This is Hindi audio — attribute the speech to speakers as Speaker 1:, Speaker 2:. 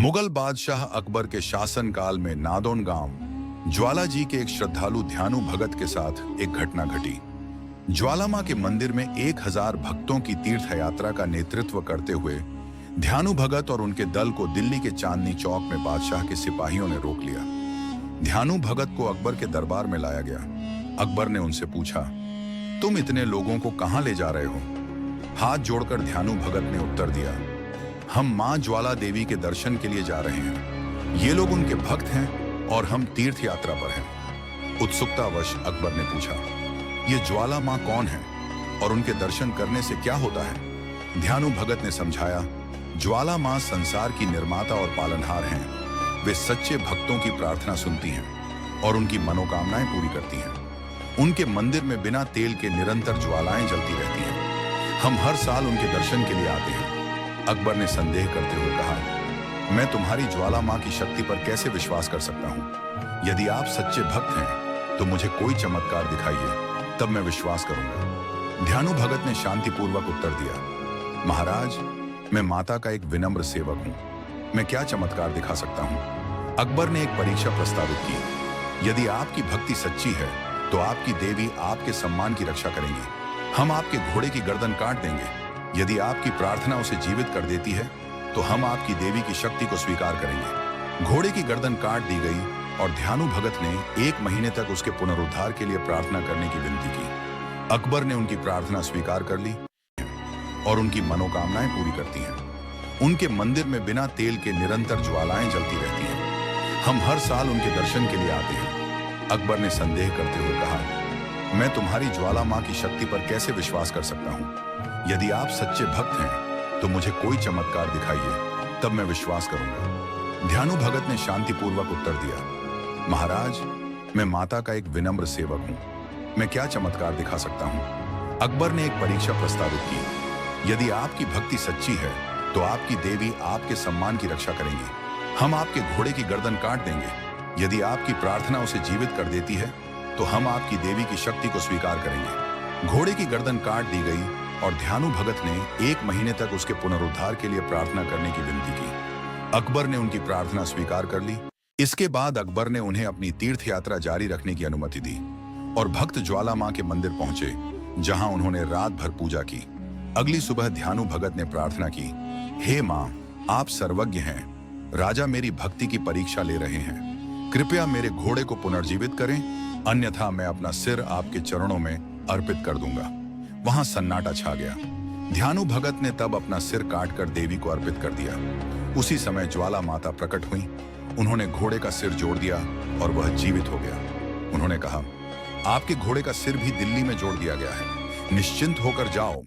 Speaker 1: मुगल बादशाह अकबर के शासनकाल में नादौन गांव ज्वाला जी के एक श्रद्धालु ध्यानु भगत के साथ एक घटना घटी। ज्वाला मां के मंदिर में 1000 भक्तों की तीर्थ यात्रा का नेतृत्व करते हुए ध्यानु भगत और उनके दल को दिल्ली के चांदनी चौक में बादशाह के सिपाहियों ने रोक लिया। ध्यानु भगत को अकबर के दरबार में लाया गया। अकबर ने उनसे पूछा, तुम इतने लोगों को कहां ले जा रहे हो? हाथ जोड़कर ध्यानु भगत ने उत्तर दिया, हम मां ज्वाला देवी के दर्शन के लिए जा रहे हैं। ये लोग उनके भक्त हैं और हम तीर्थ यात्रा पर हैं। उत्सुकतावश अकबर ने पूछा, ये ज्वाला मां कौन है और उनके दर्शन करने से क्या होता है? ध्यानु भगत ने समझाया, ज्वाला मां संसार की निर्माता और पालनहार हैं। वे सच्चे भक्तों की प्रार्थना सुनती हैं और उनकी मनोकामनाएं पूरी करती हैं। उनके मंदिर में बिना तेल के निरंतर ज्वालाएं जलती रहती हैं। हम हर साल उनके दर्शन के लिए आते हैं। अकबर ने संदेह करते हुए कहा, मैं तुम्हारी ज्वाला मां की शक्ति पर कैसे विश्वास कर सकता हूं? यदि आप सच्चे भक्त हैं तो मुझे कोई चमत्कार दिखाइए, तब मैं विश्वास करूंगा। ध्यानु भगत ने शांतिपूर्वक उत्तर दिया, महाराज, मैं माता का एक विनम्र सेवक हूं। मैं क्या चमत्कार दिखा सकता हूं? अकबर ने एक परीक्षा प्रस्तावित की। यदि आपकी भक्ति सच्ची है तो आपकी देवी आपके सम्मान की रक्षा करेंगी। हम आपके घोड़े की गर्दन काट देंगे। यदि आपकी प्रार्थना उसे जीवित कर देती है तो हम आपकी देवी की शक्ति को स्वीकार करेंगे। घोड़े की गर्दन काट दी गई और ध्यानु भगत ने 1 महीने तक उसके पुनरुद्धार के लिए प्रार्थना करने की विनती की। अकबर ने उनकी प्रार्थना स्वीकार कर ली और उनकी मनोकामनाएं पूरी करती हैं। उनके मंदिर में बिना तेल के निरंतर ज्वालाएं जलती रहती हैं। हम हर साल उनके दर्शन के लिए आते हैं। अकबर ने संदेह करते हुए कहा, मैं तुम्हारी ज्वाला मां की शक्ति पर कैसे विश्वास कर सकता हूं? यदि आप सच्चे भक्त हैं तो मुझे कोई चमत्कार दिखाइए, तब मैं विश्वास करूंगा। ध्यानु भगत ने शांतिपूर्वक उत्तर दिया, महाराज, मैं माता का एक विनम्र सेवक हूं। मैं क्या चमत्कार दिखा सकता हूं? अकबर ने एक परीक्षा प्रस्तावित की। यदि आपकी भक्ति सच्ची है तो आपकी देवी आपके सम्मान की रक्षा करेंगी। हम आपके घोड़े की गर्दन काट देंगे। यदि आपकी प्रार्थना उसे जीवित कर देती है तो हम आपकी देवी की शक्ति को स्वीकार करेंगे। घोड़े की गर्दन काट दी गई और ध्यानु भगत ने 1 महीने तक उसके पुनरुद्धार के लिए प्रार्थना करने की विनती की। अकबर ने उनकी प्रार्थना स्वीकार कर ली। इसके बाद अकबर ने उन्हें अपनी तीर्थ यात्रा जारी रखने की अनुमति दी और भक्त ज्वाला मां के मंदिर पहुंचे, जहां उन्होंने रात भर पूजा की। अगली सुबह ध्यानु भगत ने प्रार्थना की, हे मां, आप सर्वज्ञ हैं। राजा मेरी भक्ति की परीक्षा ले रहे हैं। कृपया मेरे घोड़े को पुनर्जीवित करें, अन्यथा मैं अपना सिर आपके चरणों में अर्पित कर दूंगा। वहां सन्नाटा छा गया। ध्यानु भगत ने तब अपना सिर काटकर देवी को अर्पित कर दिया। उसी समय ज्वाला माता प्रकट हुई। उन्होंने घोड़े का सिर जोड़ दिया और वह जीवित हो गया। उन्होंने कहा, आपके घोड़े का सिर भी दिल्ली में जोड़ दिया गया है। निश्चिंत होकर जाओ।